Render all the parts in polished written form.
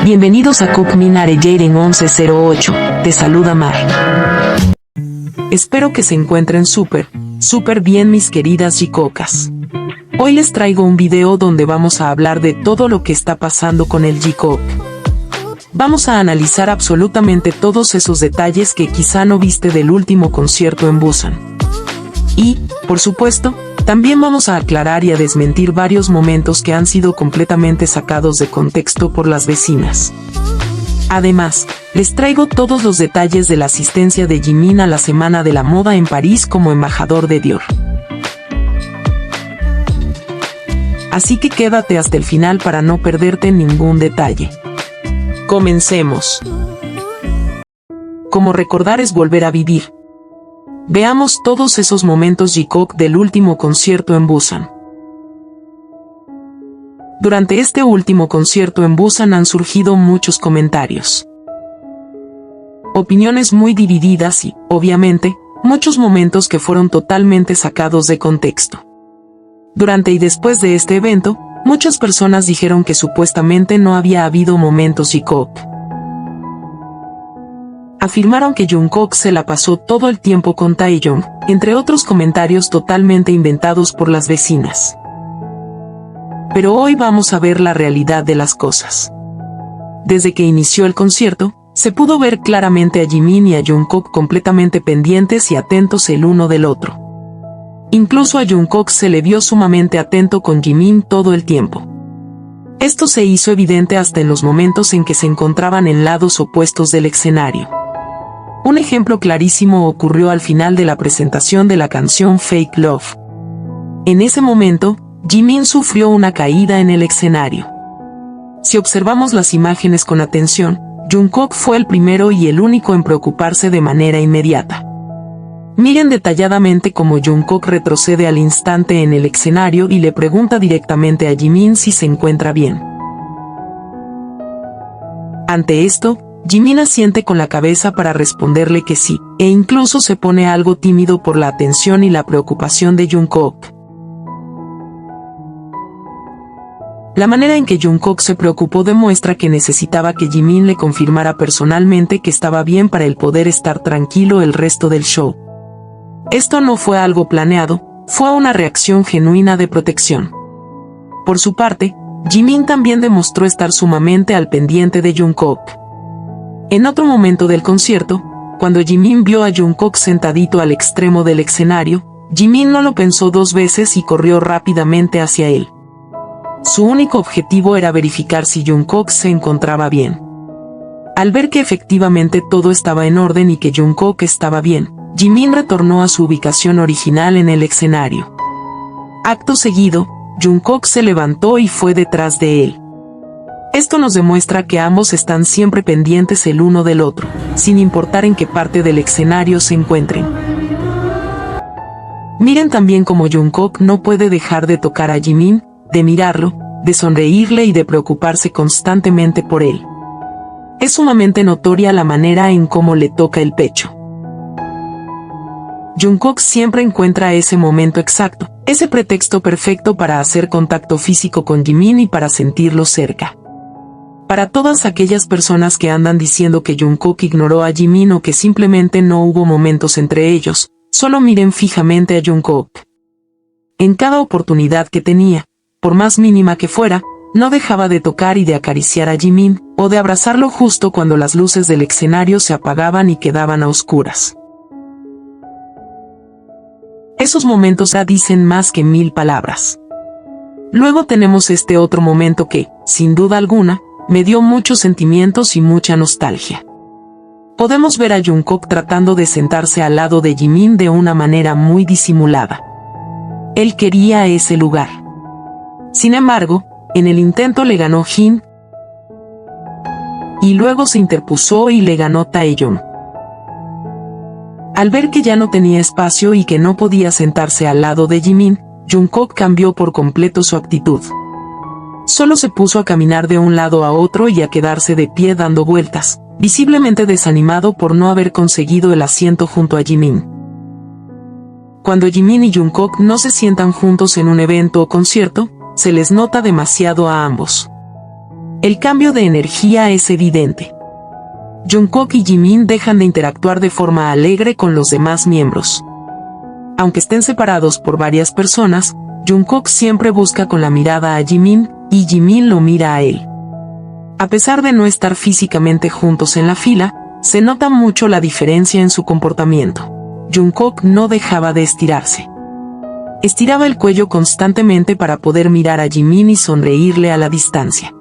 Bienvenidos a Cook Minare Jaden 1108, te saluda Mar. Espero que se encuentren súper bien mis queridas Jicocas. Hoy les traigo un video donde vamos a hablar de todo lo que está pasando con el J-Cock. Vamos a analizar absolutamente todos esos detalles que quizá no viste del último concierto en Busan. Y, por supuesto, también vamos a aclarar y a desmentir varios momentos que han sido completamente sacados de contexto por las vecinas. Además, les traigo todos los detalles de la asistencia de Jimin a la Semana de la Moda en París como embajador de Dior. Así que quédate hasta el final para no perderte ningún detalle. Comencemos. Como recordar es volver a vivir. Veamos todos esos momentos J-Cock del último concierto en Busan. Durante este último concierto en Busan han surgido muchos comentarios. Opiniones muy divididas y, obviamente, muchos momentos que fueron totalmente sacados de contexto. Durante y después de este evento, muchas personas dijeron que supuestamente no había habido momentos J-Cock. Afirmaron que Jungkook se la pasó todo el tiempo con Taeyong, entre otros comentarios totalmente inventados por las vecinas. Pero hoy vamos a ver la realidad de las cosas. Desde que inició el concierto, se pudo ver claramente a Jimin y a Jungkook completamente pendientes y atentos el uno del otro. Incluso a Jungkook se le vio sumamente atento con Jimin todo el tiempo. Esto se hizo evidente hasta en los momentos en que se encontraban en lados opuestos del escenario. Un ejemplo clarísimo ocurrió al final de la presentación de la canción Fake Love. En ese momento, Jimin sufrió una caída en el escenario. Si observamos las imágenes con atención, Jungkook fue el primero y el único en preocuparse de manera inmediata. Miren detalladamente cómo Jungkook retrocede al instante en el escenario y le pregunta directamente a Jimin si se encuentra bien. Ante esto, Jimin asiente con la cabeza para responderle que sí, e incluso se pone algo tímido por la atención y la preocupación de Jungkook. La manera en que Jungkook se preocupó demuestra que necesitaba que Jimin le confirmara personalmente que estaba bien para él poder estar tranquilo el resto del show. Esto no fue algo planeado, fue una reacción genuina de protección. Por su parte, Jimin también demostró estar sumamente al pendiente de Jungkook. En otro momento del concierto, cuando Jimin vio a Jungkook sentadito al extremo del escenario, Jimin no lo pensó dos veces y corrió rápidamente hacia él. Su único objetivo era verificar si Jungkook se encontraba bien. Al ver que efectivamente todo estaba en orden y que Jungkook estaba bien, Jimin retornó a su ubicación original en el escenario. Acto seguido, Jungkook se levantó y fue detrás de él. Esto nos demuestra que ambos están siempre pendientes el uno del otro, sin importar en qué parte del escenario se encuentren. Miren también cómo Jungkook no puede dejar de tocar a Jimin, de mirarlo, de sonreírle y de preocuparse constantemente por él. Es sumamente notoria la manera en cómo le toca el pecho. Jungkook siempre encuentra ese momento exacto, ese pretexto perfecto para hacer contacto físico con Jimin y para sentirlo cerca. Para todas aquellas personas que andan diciendo que Jungkook ignoró a Jimin o que simplemente no hubo momentos entre ellos, solo miren fijamente a Jungkook. En cada oportunidad que tenía, por más mínima que fuera, no dejaba de tocar y de acariciar a Jimin, o de abrazarlo justo cuando las luces del escenario se apagaban y quedaban a oscuras. Esos momentos ya dicen más que 1000 palabras. Luego tenemos este otro momento que, sin duda alguna, me dio muchos sentimientos y mucha nostalgia. Podemos ver a Jungkook tratando de sentarse al lado de Jimin de una manera muy disimulada. Él quería ese lugar. Sin embargo, en el intento le ganó Jin, y luego se interpuso y le ganó Taeyong. Al ver que ya no tenía espacio y que no podía sentarse al lado de Jimin, Jungkook cambió por completo su actitud. Solo se puso a caminar de un lado a otro y a quedarse de pie dando vueltas, visiblemente desanimado por no haber conseguido el asiento junto a Jimin. Cuando Jimin y Jungkook no se sientan juntos en un evento o concierto, se les nota demasiado a ambos. El cambio de energía es evidente. Jungkook y Jimin dejan de interactuar de forma alegre con los demás miembros. Aunque estén separados por varias personas, Jungkook siempre busca con la mirada a Jimin, y Jimin lo mira a él. A pesar de no estar físicamente juntos en la fila, se nota mucho la diferencia en su comportamiento. Jungkook no dejaba de estirarse. Estiraba el cuello constantemente para poder mirar a Jimin y sonreírle a la distancia.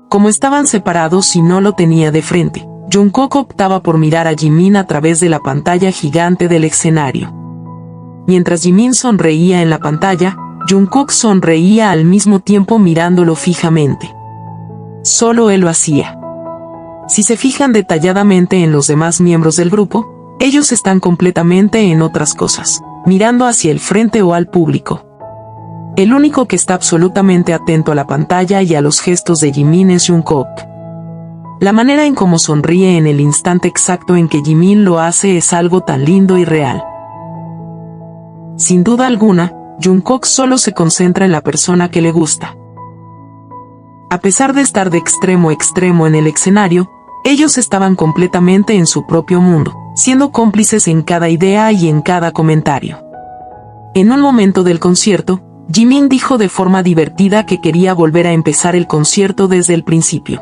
Como estaban separados y no lo tenía de frente, Jungkook optaba por mirar a Jimin a través de la pantalla gigante del escenario. Mientras Jimin sonreía en la pantalla, Jungkook sonreía al mismo tiempo mirándolo fijamente. Solo él lo hacía. Si se fijan detalladamente en los demás miembros del grupo, ellos están completamente en otras cosas, mirando hacia el frente o al público. El único que está absolutamente atento a la pantalla y a los gestos de Jimin es Jungkook. La manera en cómo sonríe en el instante exacto en que Jimin lo hace es algo tan lindo y real. Sin duda alguna, Jungkook solo se concentra en la persona que le gusta. A pesar de estar de extremo a extremo en el escenario, ellos estaban completamente en su propio mundo, siendo cómplices en cada idea y en cada comentario. En un momento del concierto, Jimin dijo de forma divertida que quería volver a empezar el concierto desde el principio.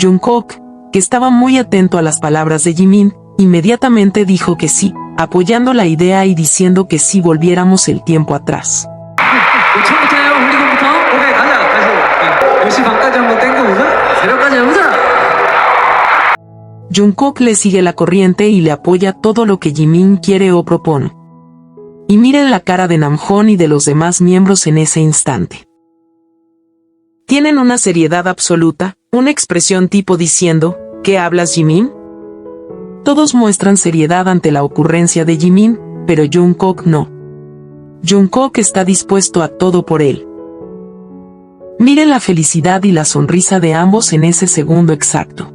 Jungkook, que estaba muy atento a las palabras de Jimin, inmediatamente dijo que sí, apoyando la idea y diciendo que si volviéramos el tiempo atrás. Jungkook le sigue la corriente y le apoya todo lo que Jimin quiere o propone. Y miren la cara de Namjoon y de los demás miembros en ese instante. Tienen una seriedad absoluta, una expresión tipo diciendo, ¿qué hablas, Jimin? Todos muestran seriedad ante la ocurrencia de Jimin, pero Jungkook no. Jungkook está dispuesto a todo por él. Miren la felicidad y la sonrisa de ambos en ese segundo exacto.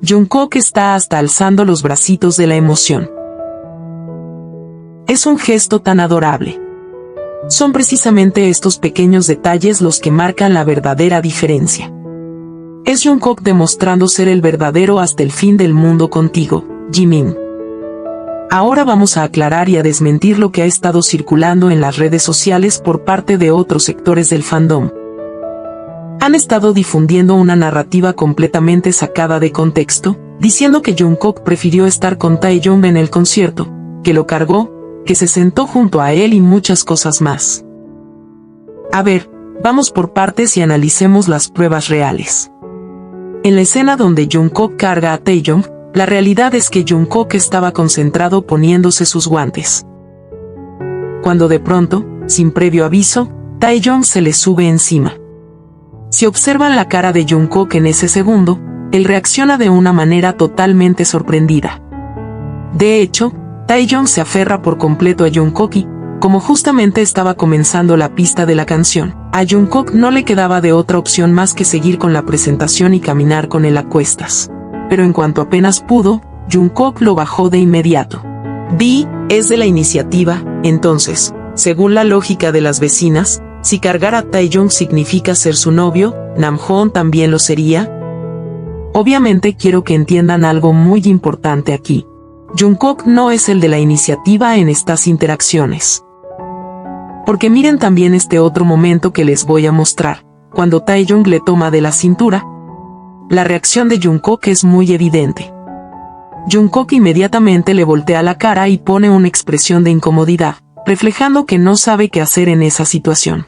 Jungkook está hasta alzando los bracitos de la emoción. Es un gesto tan adorable. Son precisamente estos pequeños detalles los que marcan la verdadera diferencia. Es Jungkook demostrando ser el verdadero hasta el fin del mundo contigo, Jimin. Ahora vamos a aclarar y a desmentir lo que ha estado circulando en las redes sociales por parte de otros sectores del fandom. Han estado difundiendo una narrativa completamente sacada de contexto, diciendo que Jungkook prefirió estar con Taeyong en el concierto, que lo cargó, que se sentó junto a él y muchas cosas más. A ver, vamos por partes y analicemos las pruebas reales. En la escena donde Jungkook carga a Taeyong, la realidad es que Jungkook estaba concentrado poniéndose sus guantes. Cuando de pronto, sin previo aviso, Taeyong se le sube encima. Si observan la cara de Jungkook en ese segundo, él reacciona de una manera totalmente sorprendida. De hecho, Taeyong se aferra por completo a Jungkook y, como justamente estaba comenzando la pista de la canción, a Jungkook no le quedaba de otra opción más que seguir con la presentación y caminar con él a cuestas. Pero en cuanto apenas pudo, Jungkook lo bajó de inmediato. B es de la iniciativa, entonces, según la lógica de las vecinas, si cargar a Taeyong significa ser su novio, Namjoon también lo sería. Obviamente quiero que entiendan algo muy importante aquí. Jungkook no es el de la iniciativa en estas interacciones. Porque miren también este otro momento que les voy a mostrar, cuando Taeyong le toma de la cintura. La reacción de Jungkook es muy evidente. Jungkook inmediatamente le voltea la cara y pone una expresión de incomodidad, reflejando que no sabe qué hacer en esa situación.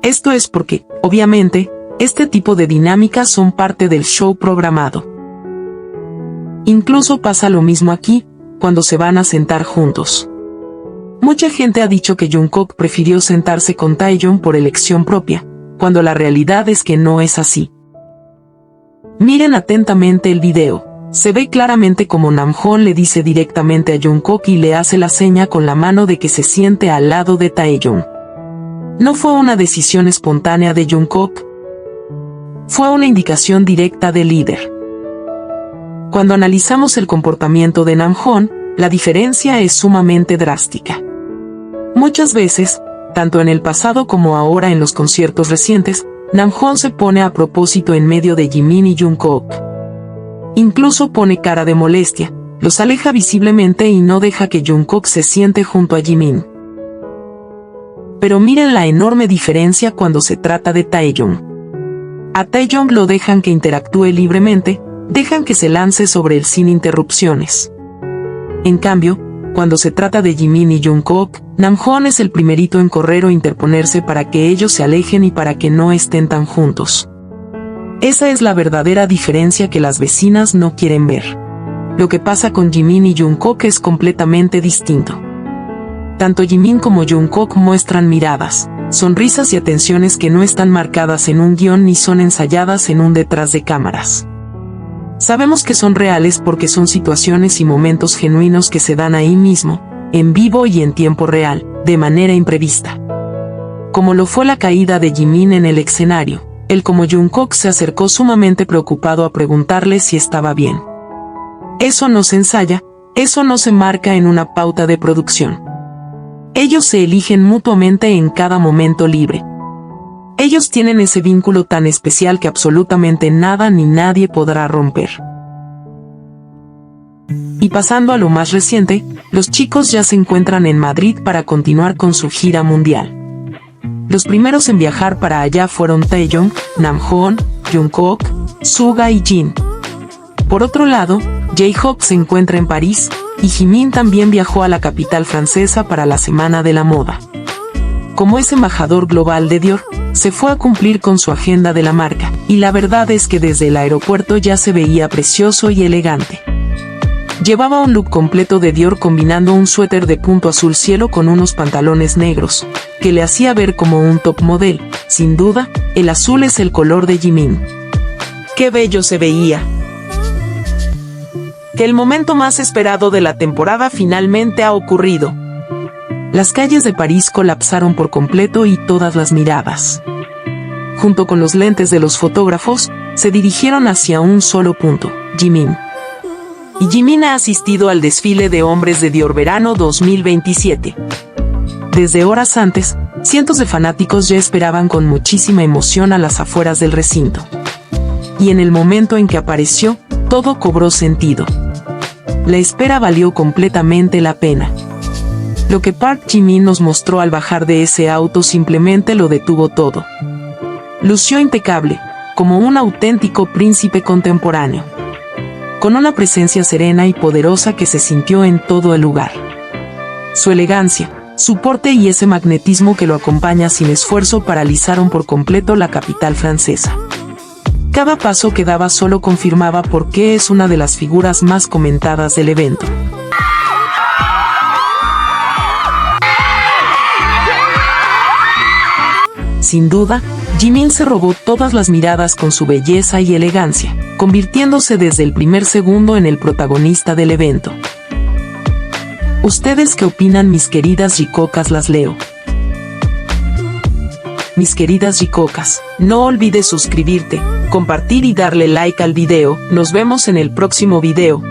Esto es porque, obviamente, este tipo de dinámicas son parte del show programado. Incluso pasa lo mismo aquí, cuando se van a sentar juntos. Mucha gente ha dicho que Jungkook prefirió sentarse con Taeyong por elección propia, cuando la realidad es que no es así. Miren atentamente el video. Se ve claramente como Namjoon le dice directamente a Jungkook y le hace la seña con la mano de que se siente al lado de Taeyong. No fue una decisión espontánea de Jungkook. Fue una indicación directa del líder. Cuando analizamos el comportamiento de Namjoon, la diferencia es sumamente drástica. Muchas veces, Tanto en el pasado como ahora en los conciertos recientes, Namjoon se pone a propósito en medio de Jimin y Jungkook. Incluso pone cara de molestia, los aleja visiblemente y no deja que Jungkook se siente junto a Jimin. Pero miren la enorme diferencia cuando se trata de Taeyong. A Taeyong lo dejan que interactúe libremente, dejan que se lance sobre él sin interrupciones. En cambio, cuando se trata de Jimin y Jungkook, Namjoon es el primerito en correr o interponerse para que ellos se alejen y para que no estén tan juntos. Esa es la verdadera diferencia que las vecinas no quieren ver. Lo que pasa con Jimin y Jungkook es completamente distinto. Tanto Jimin como Jungkook muestran miradas, sonrisas y atenciones que no están marcadas en un guión ni son ensayadas en un detrás de cámaras. Sabemos que son reales porque son situaciones y momentos genuinos que se dan ahí mismo, en vivo y en tiempo real, de manera imprevista. Como lo fue la caída de Jimin en el escenario, él como Jungkook se acercó sumamente preocupado a preguntarle si estaba bien. Eso no se ensaya, eso no se marca en una pauta de producción. Ellos se eligen mutuamente en cada momento libre. Ellos tienen ese vínculo tan especial que absolutamente nada ni nadie podrá romper. Y pasando a lo más reciente, los chicos ya se encuentran en Madrid para continuar con su gira mundial. Los primeros en viajar para allá fueron Taeyong, Namjoon, Jungkook, Suga y Jin. Por otro lado, J-Hope se encuentra en París, y Jimin también viajó a la capital francesa para la Semana de la Moda. Como es embajador global de Dior, se fue a cumplir con su agenda de la marca, y la verdad es que desde el aeropuerto ya se veía precioso y elegante. Llevaba un look completo de Dior combinando un suéter de punto azul cielo con unos pantalones negros, que le hacía ver como un top model. Sin duda, el azul es el color de Jimin. ¡Qué bello se veía! Que el momento más esperado de la temporada finalmente ha ocurrido. Las calles de París colapsaron por completo y todas las miradas, junto con los lentes de los fotógrafos, se dirigieron hacia un solo punto, Jimin. Y Jimin ha asistido al desfile de hombres de Dior Verano 2027. Desde horas antes, cientos de fanáticos ya esperaban con muchísima emoción a las afueras del recinto. Y en el momento en que apareció, todo cobró sentido. La espera valió completamente la pena. Lo que Park Jimin nos mostró al bajar de ese auto simplemente lo detuvo todo. Lució impecable, como un auténtico príncipe contemporáneo, con una presencia serena y poderosa que se sintió en todo el lugar. Su elegancia, su porte y ese magnetismo que lo acompaña sin esfuerzo paralizaron por completo la capital francesa. Cada paso que daba solo confirmaba por qué es una de las figuras más comentadas del evento. Sin duda, Jimin se robó todas las miradas con su belleza y elegancia, convirtiéndose desde el primer segundo en el protagonista del evento. ¿Ustedes qué opinan, mis queridas ricocas? Las leo. Mis queridas ricocas, no olvides suscribirte, compartir y darle like al video. Nos vemos en el próximo video.